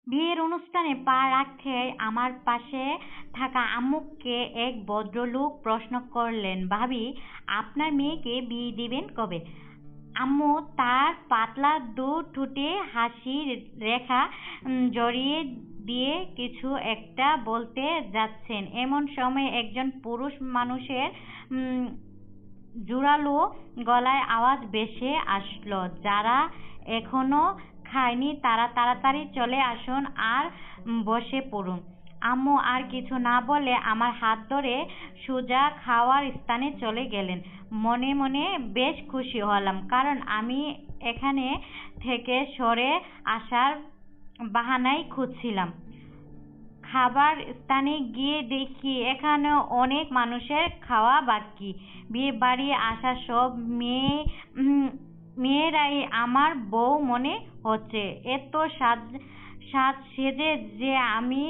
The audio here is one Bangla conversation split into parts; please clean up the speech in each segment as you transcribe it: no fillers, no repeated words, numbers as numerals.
বিয়ের অনুষ্ঠানে পা রাখতে আমার পাশে থাকা আম্মুকে এক ভদ্রলোক প্রশ্ন করলেন, ভাবি, আপনার মেয়েকে বিয়ে দিবেন কবে? আম্মু তার পাতলা দু ঠোঁটে হাসির রেখা জড়িয়ে দিয়ে কিছু একটা বলতে যাচ্ছেন, এমন সময় একজন পুরুষ মানুষের উম, জোরালো গলায় আওয়াজ ভেসে আসলো, যারা এখনো খায়নি তারা তাড়াতাড়ি চলে আসুন আর বসে পড়ুন। আম্মু আর কিছু না বলে আমার হাত ধরে সোজা খাওয়ার স্থানে চলে গেলেন। মনে মনে বেশ খুশি হলাম, কারণ আমি এখানে থেকে সরে আসার বাহানাই খুঁজছিলাম। খাবার স্থানে গিয়ে দেখি এখানে অনেক মানুষের খাওয়া বাকি। বিয়ে বাড়ি আসা সব মেয়েরাই আমার বউ মনে হচ্ছে, এত সাজ সাজ সেজে যে আমি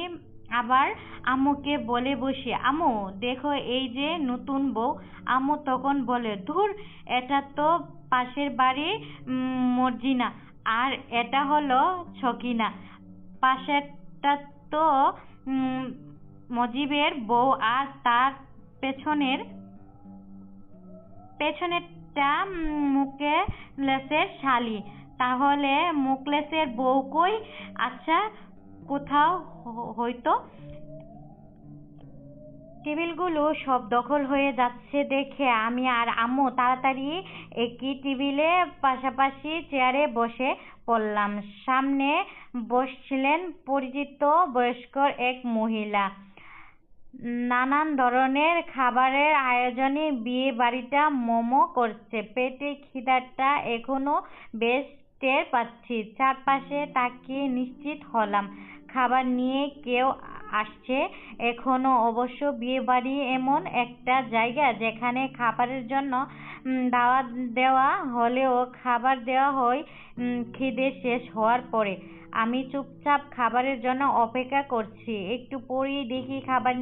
আবার আম্মুকে বলে বসি, আম্মু দেখো এই যে নতুন বউ। আম্মু তখন বলে, ধুর, এটা তো পাশের বাড়ি মর্জিনা, আর এটা হলো ছকিনা। পাশেরটা তো উম, মজিবের বউ, আর তার পেছনের পেছনেরটা মুকেলেসের শালি। তাহলে মুকলেসের বউ কই? আচ্ছা, কোথাও হয়তো। টেবিলগুলো সব দখল হয়ে যাচ্ছে দেখে আমি আর আম্মু তাড়াতাড়ি একই টেবিলে পাশাপাশি চেয়ারে বসে পড়লাম। সামনে বসছিলেন পরিচিত বয়স্ক এক মহিলা। নানান ধরনের খাবারের আয়োজনে বিয়ে বাড়িটা মোমো করছে। পেটে খিদাটা এখনো বেশ টের পাচ্ছি। চারপাশে তাকিয়ে নিশ্চিত হলাম খাবার নিয়ে কেউ আসছে এখনো। অবশ্য বিয়ে বাড়ি এমন একটা জায়গা যেখানে খাবারের জন্য দাওয়াত দেওয়া হলেও খাবার দেওয়া হয় খিদে শেষ হওয়ার পরে। আমি চুপচাপ খাবারের জন্য অপেক্ষা করছি। একটু পরেই দেখি খাবার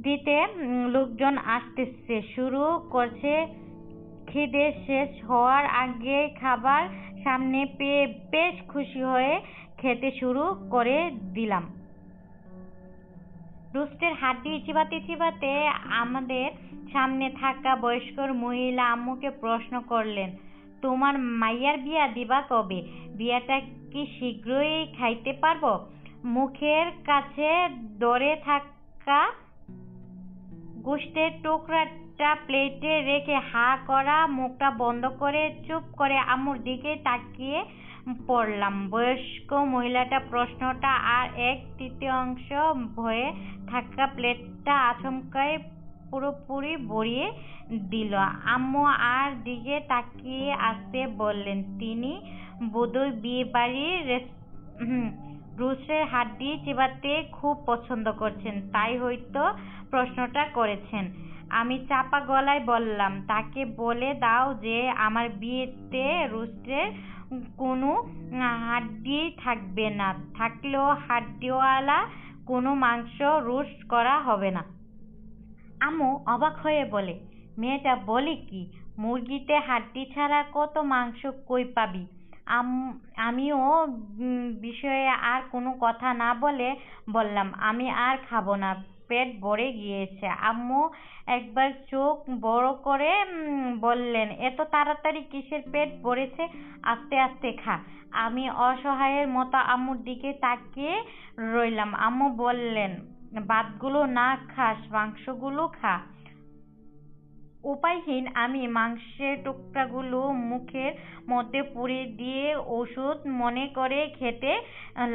দিতে লোকজন আসতে শুরু করছে। খিদে শেষ হওয়ার আগে খাবার সামনে পেয়ে বেশ খুশি হয়ে খেতে শুরু করে দিলাম। রোস্টের হাড্ডি চিবাতে চিবাতে আমাদের সামনে থাকা বয়স্ক মহিলা আম্মুকে প্রশ্ন করলেন, তোমার মাইয়ার বিয়া দিবা কবে? বিয়াটা কি শীঘ্রই খাইতে পারবো? মুখের কাছে ধরে থাকা গোশতের টুকরাটা প্লেটে রেখে হা করা মুখটা বন্ধ করে চুপ করে আম্মুর দিকে তাকিয়ে পড়লাম। বয়স্ক মহিলাটা প্রশ্নটা আর এক তৃতীয়াংশ ভয়ে থাকা প্লেটটা আচমকাই পুরোপুরি ভরিয়ে দিল। আম্মু আর দিকে তাকিয়ে আসতে বললেন, তিনি বোধহয় বিয়ে বাড়ির রোস্টের হাড্ডি চিবাতে খুব পছন্দ করছেন, তাই হয়তো প্রশ্নটা করেছেন। আমি চাপা গলায় বললাম, তাকে বলে দাও যে আমার বিয়েতে রোস্টের কোনো হাড্ডি থাকবে না, থাকলেও হাড্ডিওয়ালা কোনো মাংস রোস্ট করা হবে না। আম্মু অবাক হয়ে বলে, মেয়েটা বলে কি? মুরগিতে হাড্ডি ছাড়া কত মাংস কই পাবি? আমিও বিষয়ে আর কোনো কথা না বলে বললাম, আমি আর খাবো না, পেট ভরে গিয়েছে। আম্মু একবার চোখ বড় করে বললেন, এত তাড়াতাড়ি কিসের পেট ভরেছে? আস্তে আস্তে খা। আমি অসহায়ের মতো আম্মুর দিকে তাকিয়ে রইলাম। আম্মু বললেন, ভাতগুলো না খাস, মাংসগুলো খা। উপায়হীন আমি মাংসের টুকরাগুলো মুখের মধ্যে পুরে দিয়ে ওষুধ মনে করে খেতে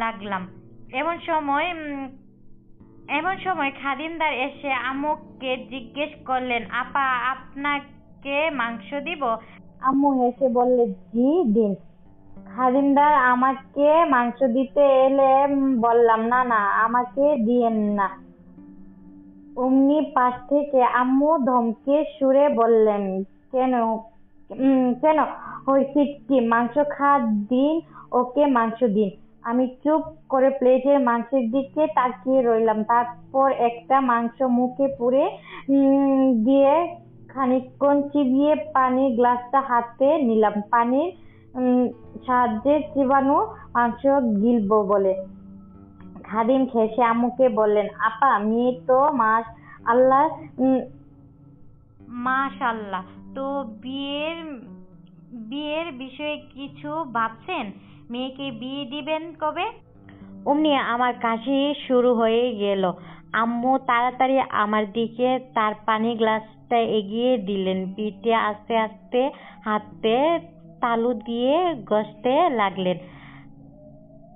লাগলাম। এমন সময় খাদিমদার এসে আম্মুকে জিজ্ঞেস করলেন, আপা, আপনাকে মাংস দিব? আম্মু হেসে বললে, জি দিন। খাদিমদার আমাকে মাংস দিতে এলে বললাম, না না, আমাকে দিয়েন না। অমনি পাশ থেকে আম্মু ধমকে সুরে বললেন, কেন? কেন হয়েছে কি? মাংস দিন, ওকে মাংস দিন। আমি চুপ করে প্লেটের মাংসের দিকে তাকিয়ে রইলাম। তারপর একটা মাংস মুখে পুরে দিয়ে খানিকক্ষণ চিবিয়ে পানির গ্লাসটা হাতে নিলাম, পানির সাহায্যে চিবানো মাংস গিলবো বলে। খাদিম হেসে আম্মুকে বললেন, আপা মেয়ে তো আল্লাহ মাশাআল্লাহ। তো বিয়ের বিয়ের বিষয়ে কিছু ভাবছেন? মেয়েকে বিয়ে দিবেন কবে? অমনি আমার কাশি শুরু হয়ে গেল। আম্মু তাড়াতাড়ি আমার দিকে তার পানির গ্লাসটা এগিয়ে দিলেন। পিঠে আস্তে আস্তে হাতে তালু দিয়ে ঘষতে লাগলেন।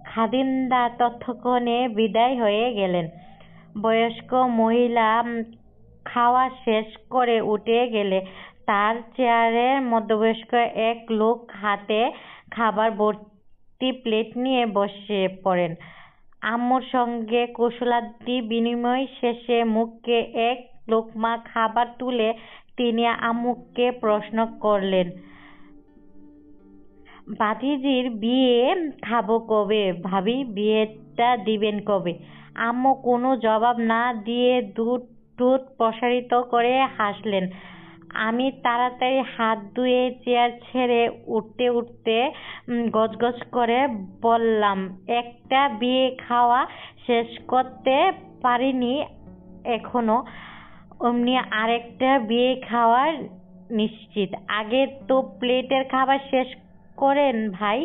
খাদিমদার ততক্ষণে বিদায় হয়ে গেলেন। বয়স্ক মহিলা খাওয়া শেষ করে উঠে গেলে তার চেয়ারে মধ্যবয়স্ক এক লোক হাতে খাবার ভর্তি প্লেট নিয়ে বসে পড়েন। আম্মুর সঙ্গে কুশলাদি বিনিময় শেষে মুখে এক লোকমা খাবার তুলে তিনি আম্মুকে প্রশ্ন করলেন, ভাতিজির বিয়ে খাবো কবে? ভাবি বিয়েটা দিবেন কবে? আম্মু কোনো জবাব না দিয়ে ঠোঁট প্রসারিত করে হাসলেন। আমি তাড়াতাড়ি হাত ধুয়ে চেয়ার ছেড়ে উঠতে গজগজ করে বললাম, একটা বিয়ে খাওয়া শেষ করতে পারিনি এখনো, অমনি আরেকটা বিয়ে খাওয়ার নিশ্চিত। আগে তো প্লেটের খাবার শেষ করেন ভাই।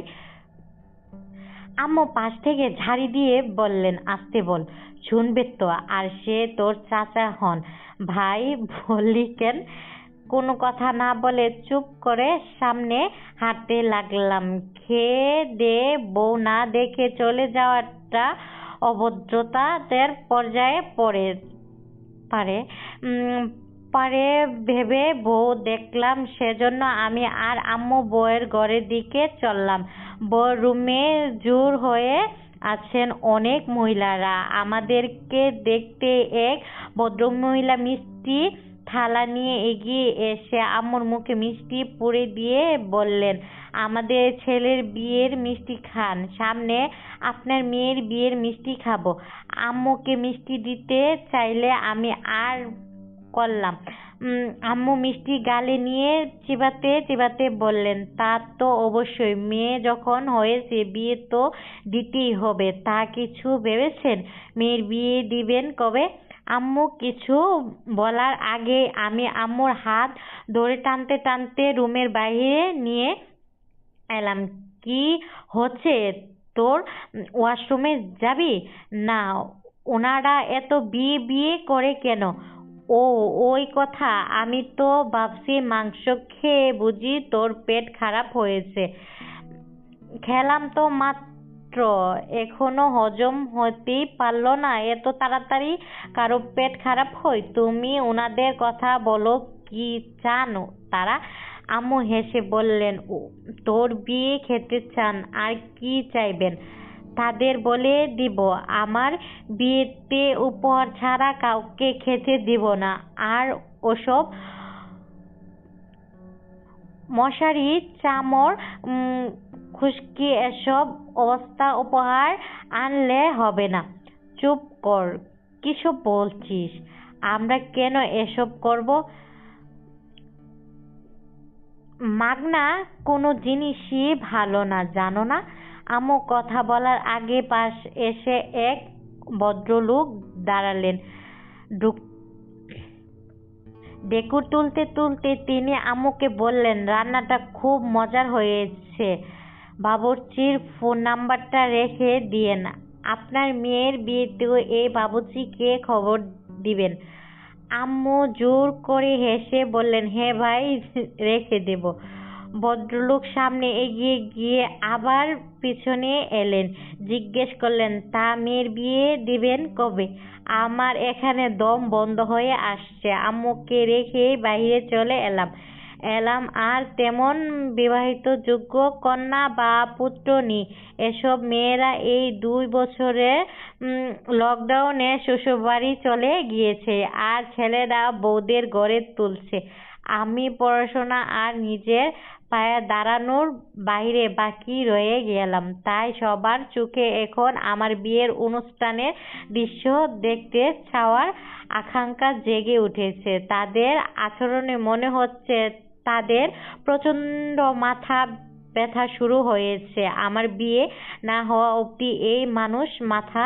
আম্মু পাশ থেকে ঝাড়ি দিয়ে বললেন, আস্তে বল, শুনবে তো। আর সে তোর চাচা হন। ভাই বললি কেন? কোনো কথা না বলে চুপ করে সামনে হাঁটতে লাগলাম। খেয়ে দিয়ে বউ না দেখে চলে যাওয়াটা অভদ্রতার পর্যায়ে পারে ভেবে বউ দেখলাম, সেজন্য আমি আর আম্মু বউয়ের ঘরের দিকে চললাম। বউর রুমে জোর হয়ে আছেন অনেক মহিলারা। আমাদেরকে দেখতে এক ভদ্রমহিলা মিষ্টি থালা নিয়ে এগিয়ে এসে আম্মুর মুখে মিষ্টি পুরে দিয়ে বললেন, আমাদের ছেলের বিয়ের মিষ্টি খান, সামনে আপনার মেয়ের বিয়ের মিষ্টি খাবো। আম্মুকে মিষ্টি দিতে চাইলে আমি আর করলাম। আম্মু মিষ্টি গালে নিয়ে চিবাতে চিবাতে বললেন, তা তো অবশ্যই, মেয়ে যখন হয়েছে বিয়ে তো দিতেই হবে। তা কিছু ভেবেছেন? মেয়ের বিয়ে দিবেন কবে? আম্মু কিছু বলার আগে আমি আম্মুর হাত ধরে টানতে টানতে রুমের বাইরে নিয়ে এলাম। কি হচ্ছে তোর? ওয়াশরুমে যাবি? না, ওনারা এত বিয়ে বিয়ে করে কেন? ও ওই কথা। আমি তো ভাবছি মাংস খেয়ে বুঝি তোর পেট খারাপ হয়েছে। খেলাম তো মাত্র, এখনো হজম হতেই পারলো না। এত তাড়াতাড়ি কারো পেট খারাপ হয়? তুমি ওনাদের কথা বলো, কি চান তারা? আম্মু হেসে বললেন, তোর বিয়ে খেতে চান, আর কি চাইবেন? তাদের বলে দিব আমার বিয়েতে উপহার ছাড়া কাউকে খেতে দিব না। আর ওসব মশারি চামর খুশকি এসব অবস্থা উপহার আনলে হবে না। চুপ কর, কিসব বলছিস? আমরা কেন এসব করব? মাগনা কোনো জিনিসই ভালো না, জানো না? আম্মু কথা বলার আগে পাশ এসে এক ভদ্রলোক দাঁড়ালেন। ডেকুর তুলতে তুলতে তিনি আম্মুকে বললেন, রান্নাটা খুব মজার হয়েছে, বাবুর্চির ফোন নাম্বারটা রেখে দিয়েন। আপনার মেয়ের বিয়েতেও এই বাবুর্চিকে খবর দিবেন। আম্মু জোর করে হেসে বললেন, হ্যাঁ ভাই, রেখে দেব। ভদ্রলোক সামনে এগিয়ে গিয়ে আবার পিছনে এলেন। জিজ্ঞেস করলেন, তা মেয়ের বিয়ে দিবেন কবে? আমার এখানে দম বন্ধ হয়ে আসছে। আম্মুকে রেখে বাইরে চলে এলাম আর তেমন বিবাহিত যোগ্য কন্যা বা পুত্র নেই। এসব মেয়েরা এই 2 বছরে লকডাউনে শ্বশুরবাড়ি চলে গিয়েছে, আর ছেলেরা বউদের ঘরে তুলছে। আমি পড়াশোনা আর নিজের পায়ে দাঁড়ানোর বাইরে বাকি রয়ে গেলাম। তাই সবার চোখে এখন আমার বিয়ের অনুষ্ঠানের দৃশ্য দেখতে চাওয়ার আকাঙ্ক্ষা জেগে উঠেছে। তাদের আচরণে মনে হচ্ছে তাদের প্রচণ্ড মাথা ব্যথা শুরু হয়েছে। আমার বিয়ে না হওয়া অবধি এই মানুষ মাথা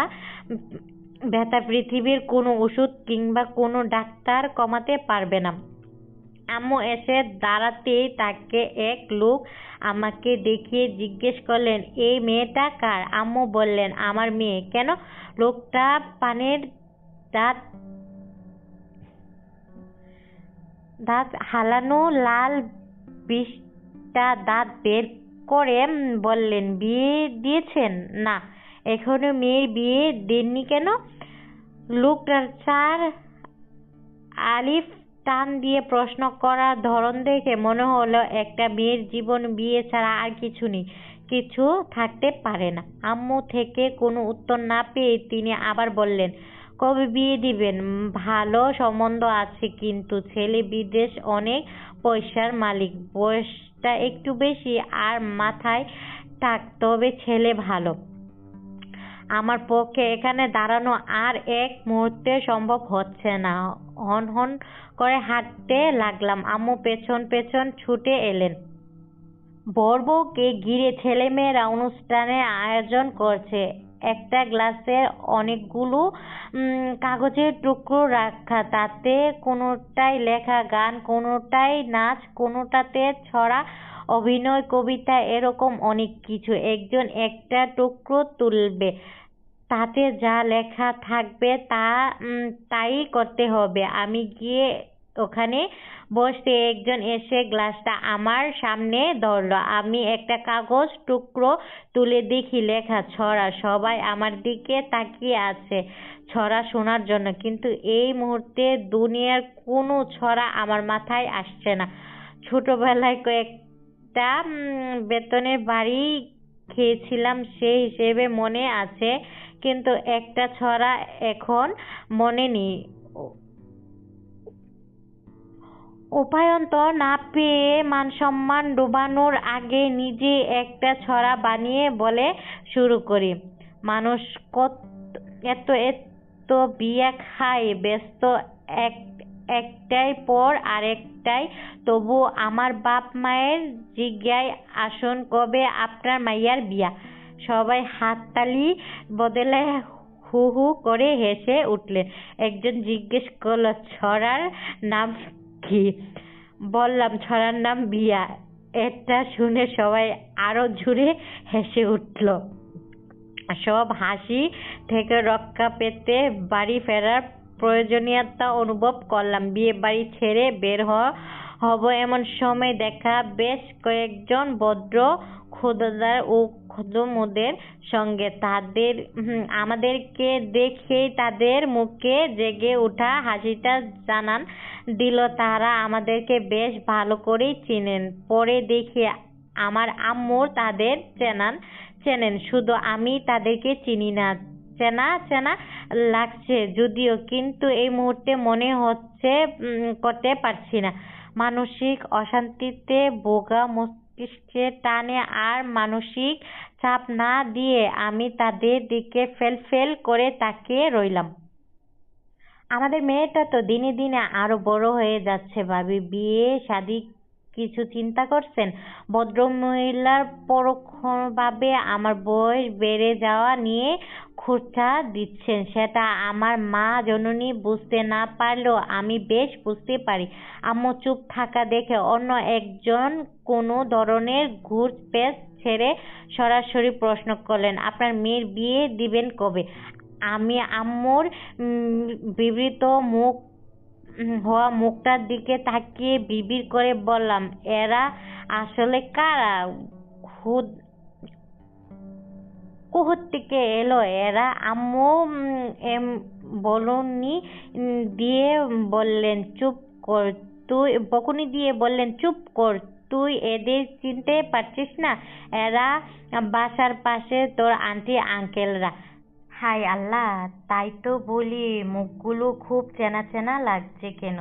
ব্যথা পৃথিবীর কোনো ওষুধ কিংবা কোনো ডাক্তার কমাতে পারবে না। আম্মু এসে দাঁড়াতেই তাকে এক লোক আমাকে দেখিয়ে জিজ্ঞেস করলেন, এই মেয়েটা কার? আম্মু বললেন, আমার মেয়ে। কেন? লোকটা পানের দাঁত দাঁত হালানো লাল 20টা দাঁত বের করে বললেন, বিয়ে দিয়েছেন? না, এখনো মেয়ের বিয়ে দেননি। কেন? লোকটার চার আলিফ টান দিয়ে প্রশ্ন করার ধরন দেখে মনে হলো একটা মেয়ের জীবন বিয়ে ছাড়া আর কিছু নেই, কিছু থাকতে পারে না। আম্মু থেকে কোনো উত্তর না পেয়ে তিনি আবার বললেন, কবে বিয়ে দিবেন? ভালো সম্বন্ধ আছে, কিন্তু ছেলে বিদেশ, অনেক পয়সার মালিক, বয়সটা একটু বেশি আর মাথায় টাক, তবে ছেলে ভালো। আমার পক্ষে এখানে দাঁড়ানো আর এক মুহূর্তে সম্ভব হচ্ছে না। হন হন করে হাঁটতে লাগলাম। আম্মু পেছন পেছন ছুটে এলেন। বর বউকে ঘিরে ছেলেমেয়েরা অনুষ্ঠানের আয়োজন করছে। একটা গ্লাসে অনেকগুলো কাগজের টুকরো রাখা, তাতে কোনোটায় লেখা গান, কোনোটায় নাচ, কোনোটাতে ছড়া, অভিনয়, কবিতা, এরকম অনেক কিছু। একজন একটা টুকরো তুলবে, তাতে যা লেখা থাকবে তাই করতে হবে। আমি গিয়ে ওখানে বসতে একজন এসে গ্লাসটা আমার সামনে ধরলো। আমি একটা কাগজ টুকরো তুলে দেখি লেখা ছড়া। সবাই আমার দিকে তাকিয়ে আছে ছড়া শোনার জন্য, কিন্তু এই মুহূর্তে দুনিয়ার কোনো ছড়া আমার মাথায় আসছে না। ছোটবেলায় কয়েকটা বেতনের বাড়ি খেয়েছিলাম, সেই হিসেবে মনে আছে, কিন্তু একটা ছড়া এখন মনে নেই। উপায়ন্তর না পেয়ে মান-সম্মান ডোবানোর আগে নিজে একটা ছড়া বানিয়ে বলে শুরু করি। মানুষ এত এত বিয়া খায়, ব্যস্ত একটাই পর আরেকটাই, তবু আমার বাপ মায়ের জিজ্ঞায় আসুন কবে আপনার মাইয়ার বিয়া। সবাই হাততালি বদলে হু হু করে হেসে উঠলেন। একজন জিজ্ঞেস করল, ছড়ার নাম কি? বললাম, ছড়ার নাম বিয়া। এটা শুনে সবাই আরো জোরে হেসে উঠল। সব হাসি থেকে রক্ষা পেতে বাড়ি ফেরার প্রয়োজনীয়তা অনুভব করলাম। বিয়ে বাড়ি ছেড়ে বের হব এমন সময় দেখা বেশ কয়েকজন ভদ্র খোদাদার ও খোদমদের সঙ্গে। তাদের আমাদেরকে দেখেই তাদের মুখে জেগে ওঠা হাসিটা জানান দিল তারা আমাদেরকে বেশ ভালো করেই চিনেন। পরে দেখি আমার আম্মু তাদের চেনেন, শুধু আমি তাদেরকে চিনি না। চেনা চেনা লাগছে যদিও, কিন্তু এই মুহূর্তে মনে হচ্ছে করতে পারছি না। মানসিক অশান্তিতে ভোগা মস্তিষ্কের টানে আর মানসিক চাপ না দিয়ে আমি তাদের দিকে ফেল করে তাকিয়ে রইলাম। আমাদের মেয়েটা তো দিনে দিনে আরো বড় হয়ে যাচ্ছে ভাবি। বিয়ে শাদী কিছু চিন্তা করছেন? ভদ্রমহিলার পরোক্ষভাবে আমার বয়স বেড়ে যাওয়া নিয়ে খোঁচা দিচ্ছেন। সেটা আমার মা জননী বুঝতে না পারলেও আমি বেশ বুঝতে পারি। আম্মু চুপ থাকা দেখে অন্য একজন কোনো ধরনের ঘুর-পেঁচ ছেড়ে সরাসরি প্রশ্ন করলেন, আপনার মেয়ের বিয়ে দিবেন কবে? আমি আম্মুর বিবৃত হওয়া মুখটার দিকে তাকিয়ে বিড়বিড় করে বললাম, এরা আসলে কারা? কোথা থেকে এলো এরা? আম্মু বকুনি দিয়ে বললেন, চুপ কর তুই এদের চিনতে পারছিস না? এরা বাসার পাশে তোর আন্টি আঙ্কেলরা। হায় আল্লাহ, তাই তো বলি মুখগুলো খুব চেনা চেনা লাগছে কেন।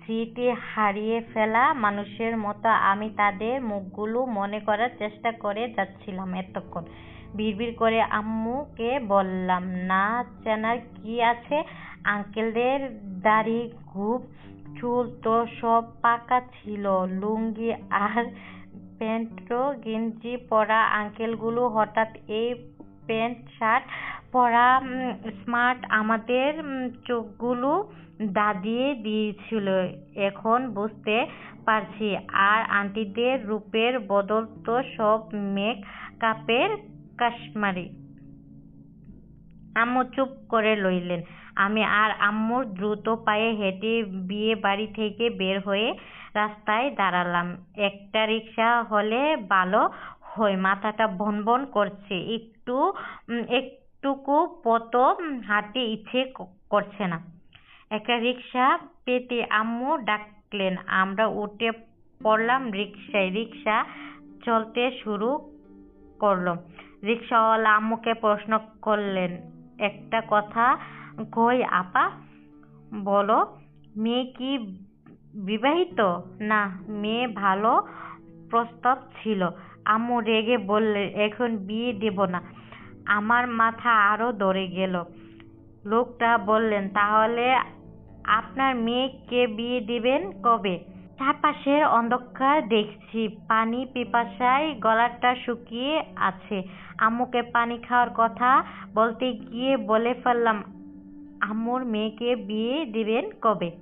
স্মৃতি হারিয়ে ফেলা মানুষের মতো আমি তাদের মুখগুলো মনে করার চেষ্টা করে যাচ্ছিলাম এতক্ষণ। বিড়বিড় করে আম্মুকে বললাম, না চেনার কি আছে? আঙ্কেলদের দাড়ি, গোঁফ, চুল তো সব পাকা ছিল। লুঙ্গি আর প্যান্ট গেঞ্জি পরা আঙ্কেলগুলো হঠাৎ এই প্যান্ট শার্ট পড়া স্মার্ট আমাদের চোখগুলো ধাঁধিয়ে দিয়েছিল। এখন বুঝতে পারছি। আর আন্টিদের রূপের বদল তো সব মেকআপের কাশমারি। আম্মু চুপ করে রইলেন। আমি আর আম্মু দ্রুত পায়ে হেঁটে বিয়ে বাড়ি থেকে বের হয়ে রাস্তায় দাঁড়ালাম। একটা রিকশা হলে ভালো হয়, মাথাটা ভনভন করছে। একটুকু পথও হাঁটতে ইচ্ছে করছে না। একটা রিকশা পেতে আম্মু ডাকলেন। আমরা উঠে পড়লাম রিকশায়। রিকশা চলতে শুরু করলো। রিকশাওয়ালা আম্মুকে প্রশ্ন করলেন, একটা কথা কই আপা, বলো, মেয়ে কি বিবাহিত? না, মেয়ে ভালো প্রস্তাব ছিল। আম্মু রেগে বললেন, এখন বিয়ে দেব না। আমার মাথা আরো ধরে গেল। লোকটা বললেন, তাহলে আপনার মেয়েকে বিয়ে দিবেন কবে? চারপাশের অন্ধকার দেখছি, পানি পিপাসায় গলাটা শুকিয়ে আছে। আম্মুকে পানি খাওয়ার কথা বলতে গিয়ে বলে ফেললাম, আম্মুর মেয়েকে বিয়ে দিবেন কবে?